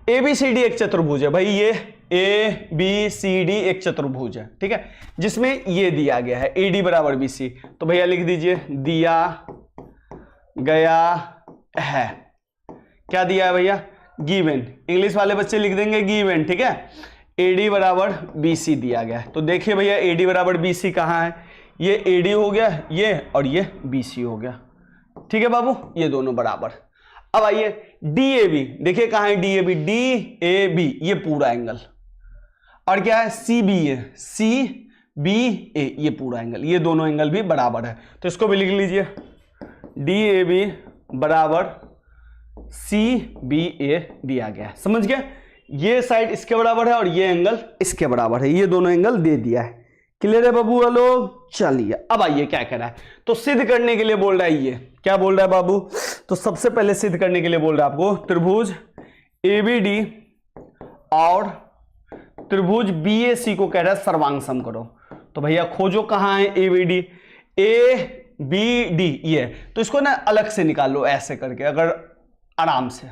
ABCD एक चतुर्भुज है भाई, ये ABCD एक चतुर्भुज है, ठीक है, जिसमें ये दिया गया है AD बराबर BC। तो भैया लिख दीजिए दिया गया है, क्या दिया है भैया, गिवन। इंग्लिश वाले बच्चे लिख देंगे गिवन, ठीक है। AD बराबर BC दिया गया है। तो देखिए भैया AD बराबर BC कहाँ है, ये AD हो गया ये, और ये BC हो गया, ठीक है बाबू, ये दोनों बराबर। अब आइए DAB, देखिए कहाँ है DAB, DAB ये पूरा एंगल, और क्या है CBA, CBA ये पूरा एंगल, ये दोनों एंगल भी बराबर है। तो इसको भी लिख लीजिए DAB बराबर CBA दिया गया है, समझ गया, ये साइड इसके बराबर है और ये एंगल इसके बराबर है, ये दोनों एंगल दे दिया है। क्लियर है बाबू वालों? चलिए अब आइए क्या कह रहा है, तो सिद्ध करने के लिए बोल रहा है, ये क्या बोल रहा है बाबू, तो सबसे पहले सिद्ध करने के लिए बोल रहा है आपको त्रिभुज ABD और त्रिभुज BAC को कह रहा है सर्वांग सम करो। तो भैया खोजो कहां है ABD, ABD ये, तो इसको ना अलग से निकालो ऐसे करके, अगर आराम से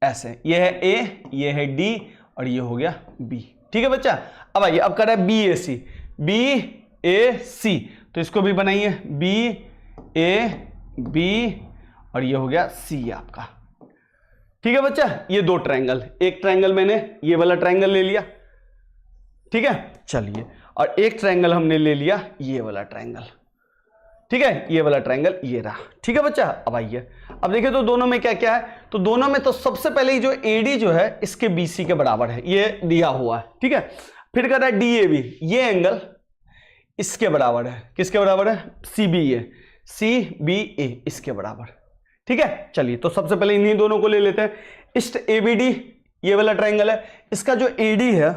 ऐसे, ये है A, ये है D और ये हो गया B, ठीक है बच्चा। अब आइए अब कर रहा है BAC, BAC, तो इसको भी बनाइए BAB और ये हो गया C आपका, ठीक है बच्चा। ये दो ट्रायंगल, एक ट्रायंगल मैंने ये वाला ट्रायंगल ले लिया, ठीक है, चलिए, और एक ट्रायंगल हमने ले लिया ये वाला ट्रायंगल, ठीक है, ये वाला ट्रायंगल ये रहा, ठीक है बच्चा। अब आइए अब देखिए तो दोनों में क्या क्या है, तो दोनों में तो सबसे पहले ही जो AD जो है इसके BC के बराबर है, ये दिया हुआ है, ठीक है। फिर कह रहा है DAB, ये एंगल इसके बराबर है, किसके बराबर है, CBA इसके बराबर, ठीक है। चलिए तो सबसे पहले इन्हीं दोनों को ले लेते हैं। इस्ट ABD ये वाला ट्रायंगल है, इसका जो AD है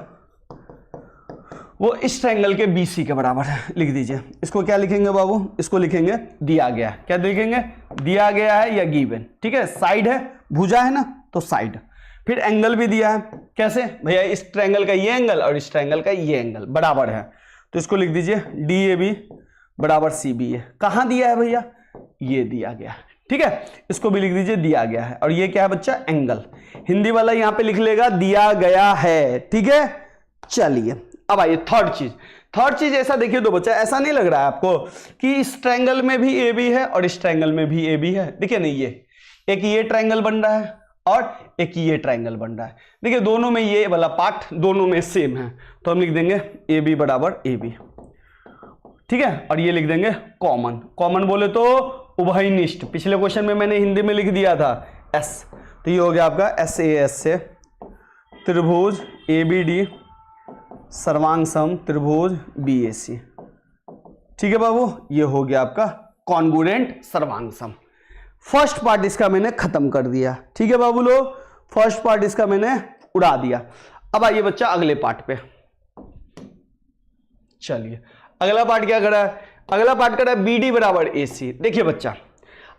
वो इस ट्रायंगल के BC के बराबर है, लिख दीजिए। इसको क्या लिखेंगे बाबू, इसको लिखेंगे दिया गया है, क्या लिखेंगे, दिया गया है या गिवन, ठीक है। साइड है, भुजा है ना, तो साइड। फिर एंगल भी दिया है, कैसे भैया, इस ट्रायंगल का ये एंगल और इस ट्रायंगल का ये एंगल बराबर है, तो इसको लिख दीजिए DAB बराबर CBA। कहां दिया है भैया, ये दिया गया है, ठीक है, इसको भी लिख दीजिए दिया गया है। और ये क्या है बच्चा, एंगल, हिंदी वाला यहां पे लिख लेगा दिया गया है, ठीक है। चलिए अब आइए थर्ड चीज ऐसा देखिए तो बच्चा, ऐसा नहीं लग रहा है आपको कि इस ट्रायंगल में भी AB है और इस ट्रायंगल में भी AB है, देखिए नहीं, ये एक ये ट्रायंगल बन रहा है और एक ये ट्रायंगल बन रहा है, देखिए दोनों में ये वाला पार्ट दोनों में सेम है, तो हम लिख देंगे AB बराबर AB, ठीक है। और ये लिख देंगे कॉमन बोले तो उभयनिष्ठ, पिछले क्वेश्चन में मैंने हिंदी में लिख दिया था S, तो ये हो गया आपका SAS से त्रिभुज ABD सर्वांग सम त्रिभुज BAC, ठीक है बाबू, ये हो गया आपका कॉन्ग्रुएंट सर्वांग सम। फर्स्ट पार्ट इसका मैंने खत्म कर दिया, ठीक है बाबू लोग, फर्स्ट पार्ट इसका मैंने उड़ा दिया। अब आइए बच्चा अगले पार्ट पे, चलिए अगला पार्ट क्या करा है, अगला पार्ट करा है BD बराबर AC। देखिए बच्चा,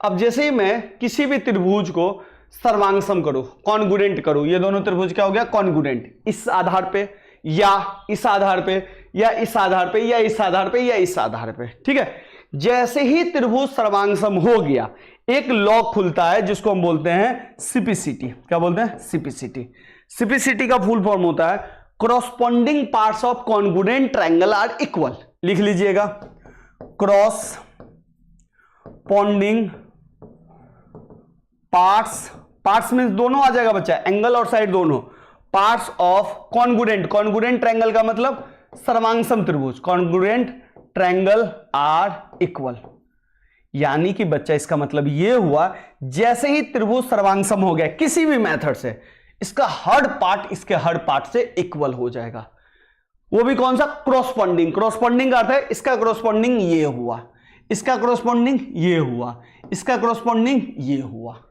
अब जैसे ही मैं किसी भी त्रिभुज को सर्वांग सम करूं, कॉन्ग्रुएंट करूं, ये दोनों त्रिभुज क्या हो गया, कॉन्ग्रुएंट, इस आधार पे या इस आधार पे या इस आधार पे या इस आधार पे या इस आधार पे, ठीक है। जैसे ही त्रिभुज सर्वांग सम हो गया, एक लॉ खुलता है जिसको हम बोलते हैं CPCT, क्या बोलते हैं, CPCT। CPCT का फुल फॉर्म होता है corresponding parts of congruent triangle are equal, लिख लीजिएगा, कॉरस्पॉन्डिंग पार्ट्स मींस दोनों आ जाएगा बच्चा, एंगल और साइड दोनों, पार्ट्स ऑफ कॉन्ग्रुएंट ट्रायंगल का मतलब सर्वांग सम त्रिभुज, कॉन्ग्रुएंट ट्रायंगल आर इक्वल, यानी कि बच्चा इसका मतलब यह हुआ जैसे ही त्रिभुज सर्वांग सम हो गया किसी भी मेथड से, इसका हर पार्ट इसके हर पार्ट से इक्वल हो जाएगा, वो भी कौन सा, क्रॉसपॉन्डिंग। क्रॉसपॉन्डिंग का अर्थ है इसका क्रॉसपॉन्डिंग ये हुआ, इसका क्रॉसपॉन्डिंग ये हुआ, इसका क्रॉसपॉन्डिंग ये हुआ,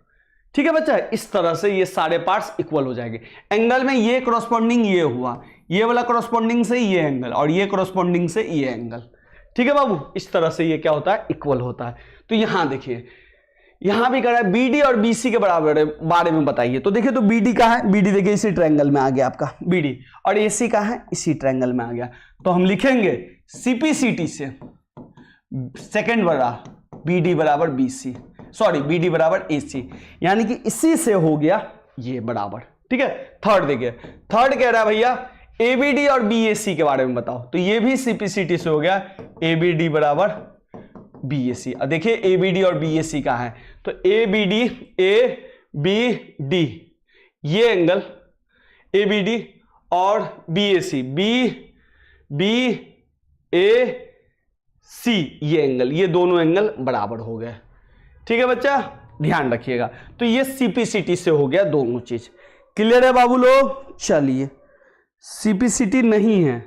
ठीक है बच्चा। इस तरह से ये सारे पार्ट्स इक्वल हो जाएंगे। एंगल में ये क्रॉसपॉन्डिंग ये हुआ, ये वाला क्रॉसपॉन्डिंग से ये एंगल और ये क्रॉसपॉन्डिंग से ये एंगल, ठीक है बाबू, इस तरह से ये क्या होता है, इक्वल होता है। तो यहां देखिए, यहां भी कह रहा है BD और BC के बराबर बारे में बताइए, तो देखिए तो BD का है, BD देखिए इसी ट्रायंगल में आ गया आपका BD, और AC का है इसी ट्रायंगल में आ गया, तो हम लिखेंगे CPCT से सेकंड वाला BD बराबर BC, सॉरी BD बराबर AC, यानी कि इसी से हो गया ये बराबर, ठीक है। थर्ड देखिए, थर्ड कह रहा है भैया एबीडी और बीएसी के बारे में बताओ, तो ये भी सीपीसीटी से हो गया, एबीडी बराबर बीएसी। अब देखिए एबीडी और बीएसी कहां है, तो एबीडी ए बी डी ये एंगल, एबीडी और बीएसी बी बी ए सी ये एंगल, ये दोनों एंगल बराबर हो गए। ठीक है बच्चा, ध्यान रखिएगा। तो ये सीपीसीटी से हो गया दोनों चीज। क्लियर है बाबू लोग? चलिए सीपीसीटी नहीं है,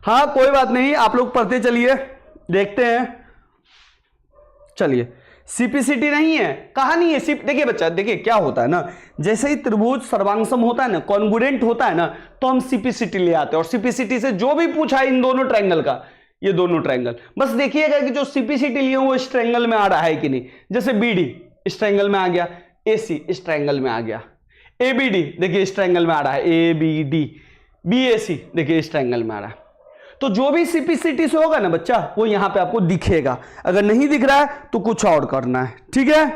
हाँ कोई बात नहीं, आप लोग पढ़ते चलिए, देखते हैं। चलिए सीपीसीटी नहीं है, कहा नहीं है। देखिए बच्चा, देखिए क्या होता है ना, जैसे ही त्रिभुज सर्वांगसम होता है ना, कॉन्ग्रुएंट होता है ना, तो हम सीपीसीटी ले आते हैं, और सीपीसीटी से जो भी पूछा इन दोनों ट्रायंगल का, ये दोनों ट्रायंगल, बस देखिएगा कि जो सीपीसीटी लिए वो इस ट्रायंगल में आ रहा है कि नहीं। जैसे बीडी इस ट्रायंगल में आ गया, एसी इस ट्रायंगल में आ गया, एबीडी देखिए इस ट्रायंगल में आ रहा है, एबीडी, बीएसी देखिए इस ट्रायंगल में आ रहा है। तो जो भी सीपीसीटी से होगा ना बच्चा, वो यहां पे आपको दिखेगा। अगर नहीं दिख रहा है तो कुछ और करना है। ठीक है।